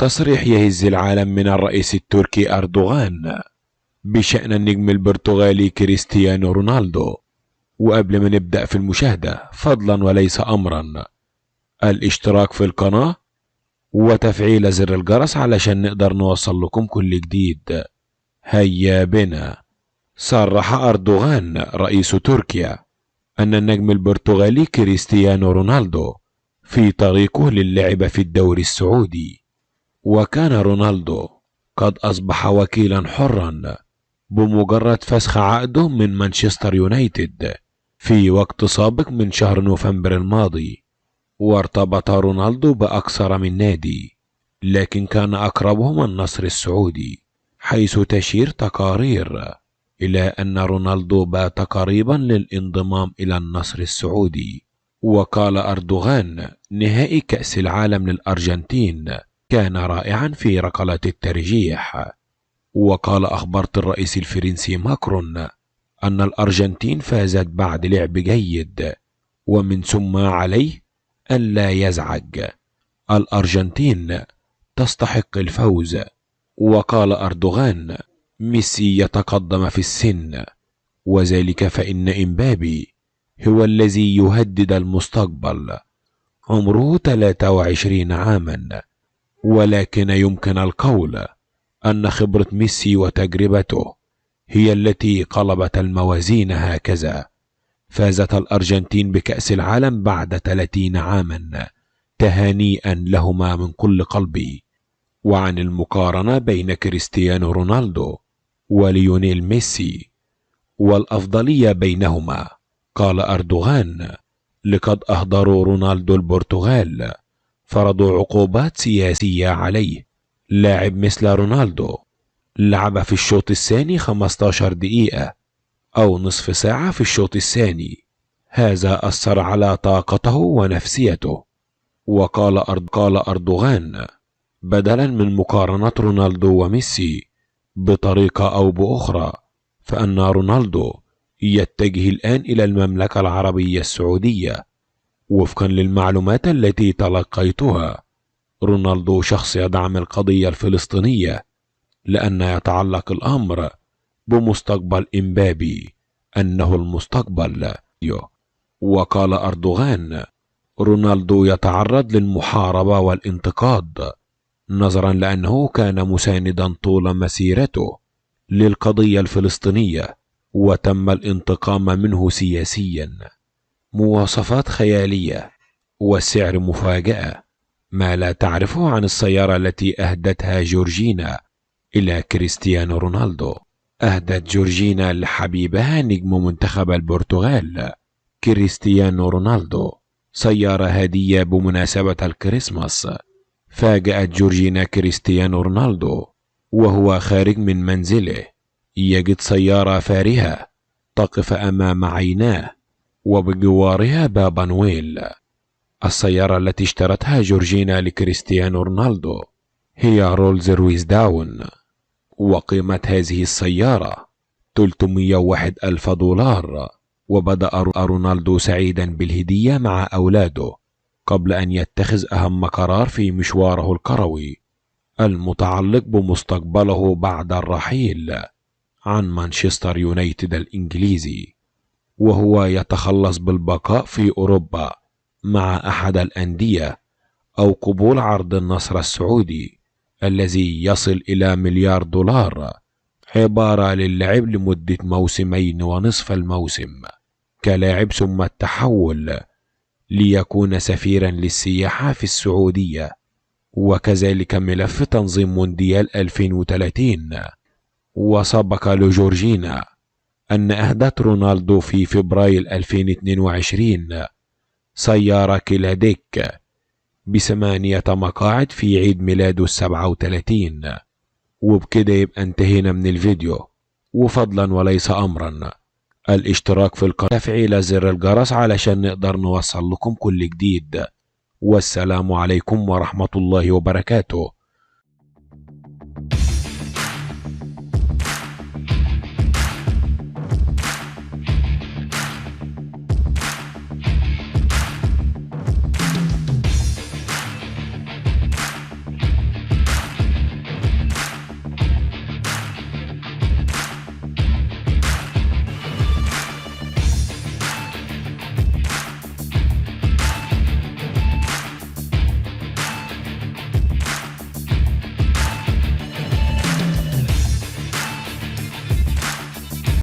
تصريح يهز العالم من الرئيس التركي أردوغان بشأن النجم البرتغالي كريستيانو رونالدو. وقبل ما نبدأ في المشاهدة، فضلا وليس أمرا، الاشتراك في القناة وتفعيل زر الجرس علشان نقدر نوصل لكم كل جديد. هيا بنا. صرح أردوغان رئيس تركيا أن النجم البرتغالي كريستيانو رونالدو في طريقه للعب في الدوري السعودي. وكان رونالدو قد أصبح وكيلا حرا بمجرد فسخ عقده من مانشستر يونايتد في وقت سابق من شهر نوفمبر الماضي. وارتبط رونالدو بأكثر من نادي، لكن كان أقربهم النصر السعودي، حيث تشير تقارير إلى أن رونالدو بات قريبا للانضمام إلى النصر السعودي. وقال أردوغان: نهائي كأس العالم للأرجنتين كان رائعا في ركلة الترجيح. وقال: أخبرت الرئيس الفرنسي ماكرون أن الأرجنتين فازت بعد لعب جيد، ومن ثم عليه أن لا يزعج، الأرجنتين تستحق الفوز. وقال أردوغان: ميسي يتقدم في السن، وذلك فإن إمبابي هو الذي يهدد المستقبل. عمره 23 عاما، ولكن يمكن القول أن خبرة ميسي وتجربته هي التي قلبت الموازين هكذا. فازت الأرجنتين بكأس العالم بعد 30 عاما، تهانيئا لهما من كل قلبي. وعن المقارنة بين كريستيانو رونالدو وليونيل ميسي والأفضلية بينهما، قال أردوغان: لقد أهدروا رونالدو البرتغال، فرضوا عقوبات سياسية عليه. لاعب مثل رونالدو لعب في الشوط الثاني 15 دقيقة أو نصف ساعة في الشوط الثاني، هذا أثر على طاقته ونفسيته. وقال أردوغان: بدلا من مقارنة رونالدو وميسي بطريقة أو بأخرى، فإن رونالدو يتجه الآن إلى المملكة العربية السعودية. وفقا للمعلومات التي تلقيتها، رونالدو شخص يدعم القضية الفلسطينية، لأن يتعلق الأمر بمستقبل إمبابي، أنه المستقبل. وقال أردوغان: رونالدو يتعرض للمحاربة والانتقاد نظرا لأنه كان مساندا طول مسيرته للقضية الفلسطينية، وتم الانتقام منه سياسيا. مواصفات خيالية، والسعر مفاجأة. ما لا تعرفه عن السيارة التي أهدتها جورجينا إلى كريستيانو رونالدو. أهدت جورجينا لحبيبها نجم منتخب البرتغال كريستيانو رونالدو سيارة هدية بمناسبة الكريسماس. فاجأت جورجينا كريستيانو رونالدو وهو خارج من منزله، يجد سيارة فارهة تقف أمام عيناه، وبجوارها بابا نويل. السيارة التي اشترتها جورجينا لكريستيانو رونالدو هي رولز رويس داون، وقيمة هذه السيارة 301,000 دولار. وبدأ رونالدو سعيدا بالهدية مع أولاده قبل أن يتخذ أهم قرار في مشواره الكروي المتعلق بمستقبله بعد الرحيل عن مانشستر يونايتد الإنجليزي، وهو يتخلص بالبقاء في أوروبا مع أحد الأندية أو قبول عرض النصر السعودي الذي يصل إلى مليار دولار، عبارة للعب لمدة موسمين ونصف الموسم كلاعب، ثم التحول ليكون سفيرا للسياحة في السعودية، وكذلك ملف تنظيم مونديال 2030. وسبق لجورجينا أن أهدت رونالدو في فبراير 2022 سيارة كيلاديك ب8 مقاعد في عيد ميلاده 37. وبكده يبقى انتهينا من الفيديو. وفضلا وليس أمرا، الاشتراك في القناة، تفعيل زر الجرس علشان نقدر نوصل لكم كل جديد. والسلام عليكم ورحمة الله وبركاته.